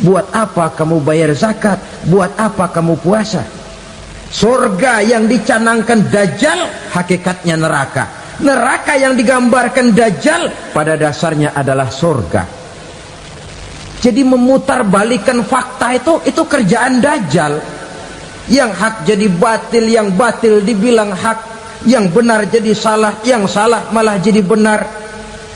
Buat apa kamu bayar zakat? Buat apa kamu puasa? Surga yang dicanangkan Dajjal hakikatnya neraka. Neraka yang digambarkan Dajjal pada dasarnya adalah surga. Jadi memutarbalikkan fakta itu kerjaan Dajjal. Yang hak jadi batil, yang batil dibilang hak, yang benar jadi salah, yang salah malah jadi benar.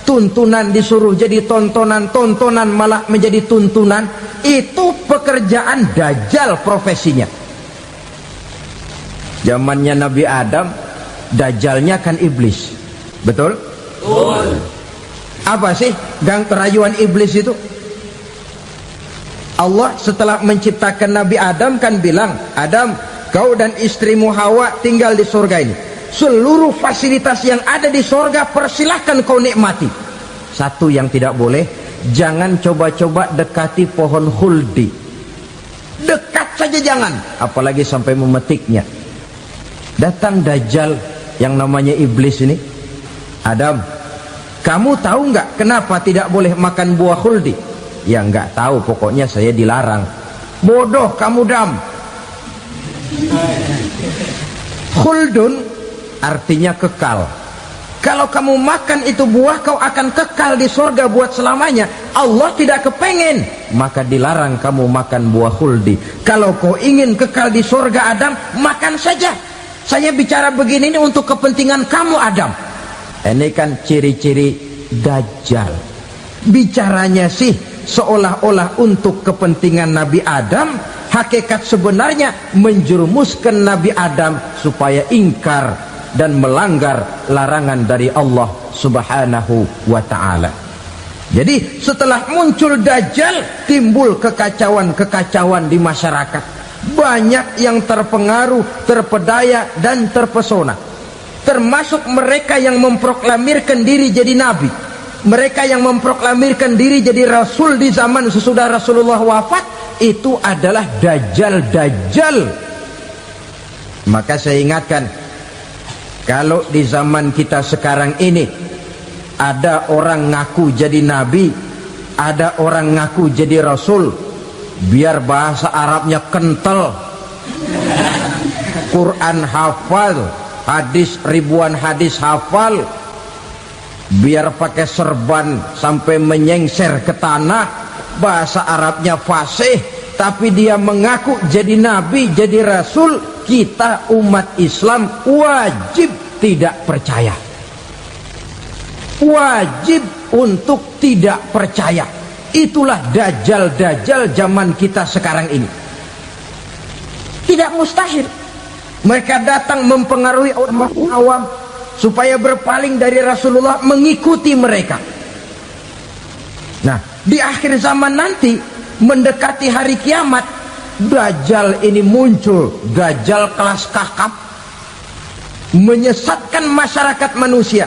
Tuntunan disuruh jadi tontonan, tontonan malah menjadi tuntunan. Itu pekerjaan Dajjal profesinya. Zamannya Nabi Adam, Dajjalnya kan iblis. Betul? Betul. Apa sih gang kerayuan iblis itu? Allah setelah menciptakan Nabi Adam kan bilang, Adam, kau dan istrimu Hawa tinggal di surga ini. Seluruh fasilitas yang ada di surga persilahkan kau nikmati. Satu yang tidak boleh, jangan coba-coba dekati pohon khuldi. Dekat saja jangan, apalagi sampai memetiknya. Datang Dajjal yang namanya iblis ini. Adam, kamu tahu nggak kenapa tidak boleh makan buah khuldi? Ya nggak tahu, pokoknya saya dilarang. Bodoh kamu Dam. Khuldun artinya kekal. Kalau kamu makan itu buah, kau akan kekal di surga buat selamanya. Allah tidak kepengen, maka dilarang kamu makan buah khuldi. Kalau kau ingin kekal di surga Adam, makan saja. Saya bicara begini ini untuk kepentingan kamu Adam. Ini kan ciri-ciri Dajjal. Bicaranya sih seolah-olah untuk kepentingan Nabi Adam, hakikat sebenarnya menjerumuskan Nabi Adam supaya ingkar dan melanggar larangan dari Allah Subhanahu wa ta'ala. Jadi setelah muncul Dajjal, timbul kekacauan-kekacauan di masyarakat. Banyak yang terpengaruh, terpedaya dan terpesona, termasuk mereka yang memproklamirkan diri jadi nabi, mereka yang memproklamirkan diri jadi rasul di zaman sesudah Rasulullah wafat. Itu adalah Dajjal. Maka saya ingatkan, kalau di zaman kita sekarang ini ada orang ngaku jadi nabi, ada orang ngaku jadi rasul, biar bahasa Arabnya kental, Quran hafal, hadis ribuan hadis hafal, biar pakai serban sampai menyengser ke tanah, bahasa Arabnya fasih, tapi dia mengaku jadi nabi, jadi rasul. Kita umat Islam wajib tidak percaya, wajib untuk tidak percaya. Itulah Dajjal zaman kita sekarang ini. Tidak mustahil mereka datang mempengaruhi orang awam supaya berpaling dari Rasulullah, mengikuti mereka. Nah, di akhir zaman nanti, mendekati hari kiamat, Dajjal ini muncul. Dajjal kelas kakap, menyesatkan masyarakat manusia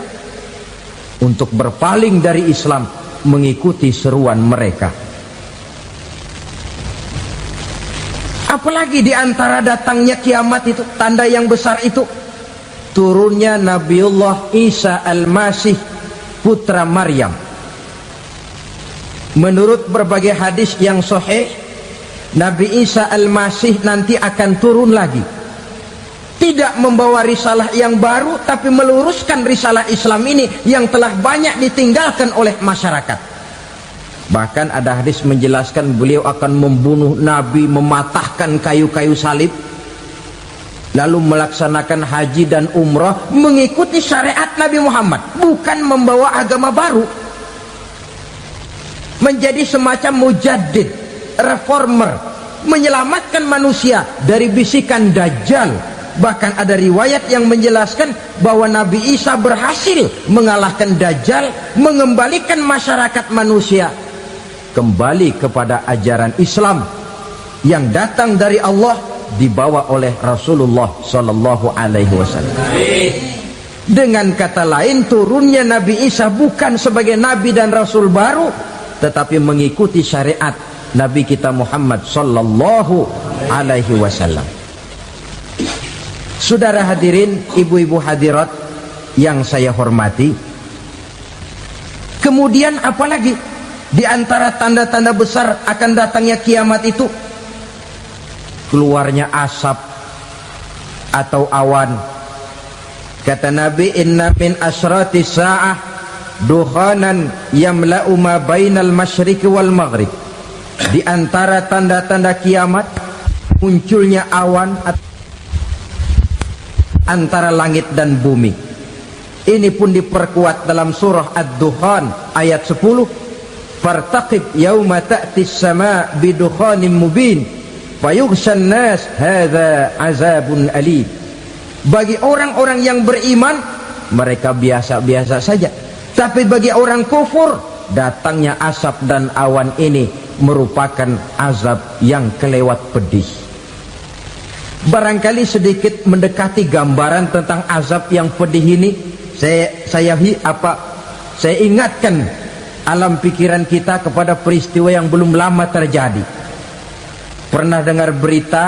untuk berpaling dari Islam, mengikuti seruan mereka. Apalagi di antara datangnya kiamat itu, tanda yang besar itu, turunnya Nabiullah Isa Al-Masih, putra Maryam. Menurut berbagai hadis yang sahih, Nabi Isa Al-Masih nanti akan turun lagi, tidak membawa risalah yang baru, tapi meluruskan risalah Islam ini yang telah banyak ditinggalkan oleh masyarakat. Bahkan ada hadis menjelaskan beliau akan membunuh Nabi, mematahkan kayu-kayu salib, lalu melaksanakan haji dan umrah mengikuti syariat Nabi Muhammad, bukan membawa agama baru. Menjadi semacam mujaddid, reformer, menyelamatkan manusia dari bisikan Dajjal. Bahkan ada riwayat yang menjelaskan bahwa Nabi Isa berhasil mengalahkan Dajjal, mengembalikan masyarakat manusia kembali kepada ajaran Islam yang datang dari Allah, dibawa oleh Rasulullah Sallallahu Alaihi Wasallam. Dengan kata lain, turunnya Nabi Isa bukan sebagai Nabi dan Rasul baru, tetapi mengikuti syariat Nabi kita Muhammad Sallallahu Alaihi Wasallam. Saudara hadirin, ibu-ibu hadirat yang saya hormati, kemudian apalagi Di antara tanda-tanda besar akan datangnya kiamat itu keluarnya asap atau awan. Kata Nabi, inna min asratis sa'ah dukhanan yamla'u ma bainal masyriqi wal maghrib. Di antara tanda-tanda kiamat munculnya awan antara langit dan bumi. Ini pun diperkuat dalam surah Ad-Dukhan ayat 10. Fartaqib yauma ta'tis sama' bidukhanin mubin fayughshan nas hadza azabun alim. Bagi orang-orang yang beriman mereka biasa-biasa saja, tapi bagi orang kufur datangnya asap dan awan ini merupakan azab yang kelewat pedih. Barangkali sedikit mendekati gambaran tentang azab yang pedih ini, saya ingatkan alam pikiran kita kepada peristiwa yang belum lama terjadi. Pernah dengar berita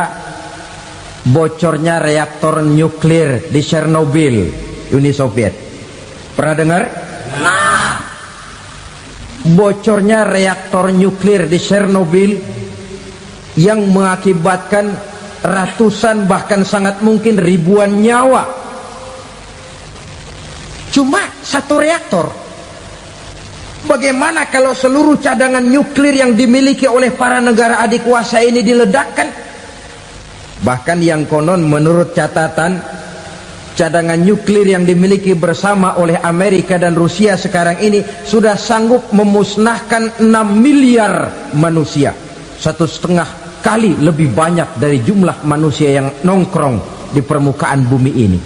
bocornya reaktor nuklir di Chernobyl, Uni Soviet? Pernah dengar? Bocornya reaktor nuklir di Chernobyl yang mengakibatkan ratusan bahkan sangat mungkin ribuan nyawa. Cuma satu reaktor. Bagaimana kalau seluruh cadangan nuklir yang dimiliki oleh para negara adikuasa ini diledakkan? Bahkan yang konon menurut catatan, cadangan nuklir yang dimiliki bersama oleh Amerika dan Rusia sekarang ini sudah sanggup memusnahkan 6 miliar manusia, 1,5 kali lebih banyak dari jumlah manusia yang nongkrong di permukaan bumi ini.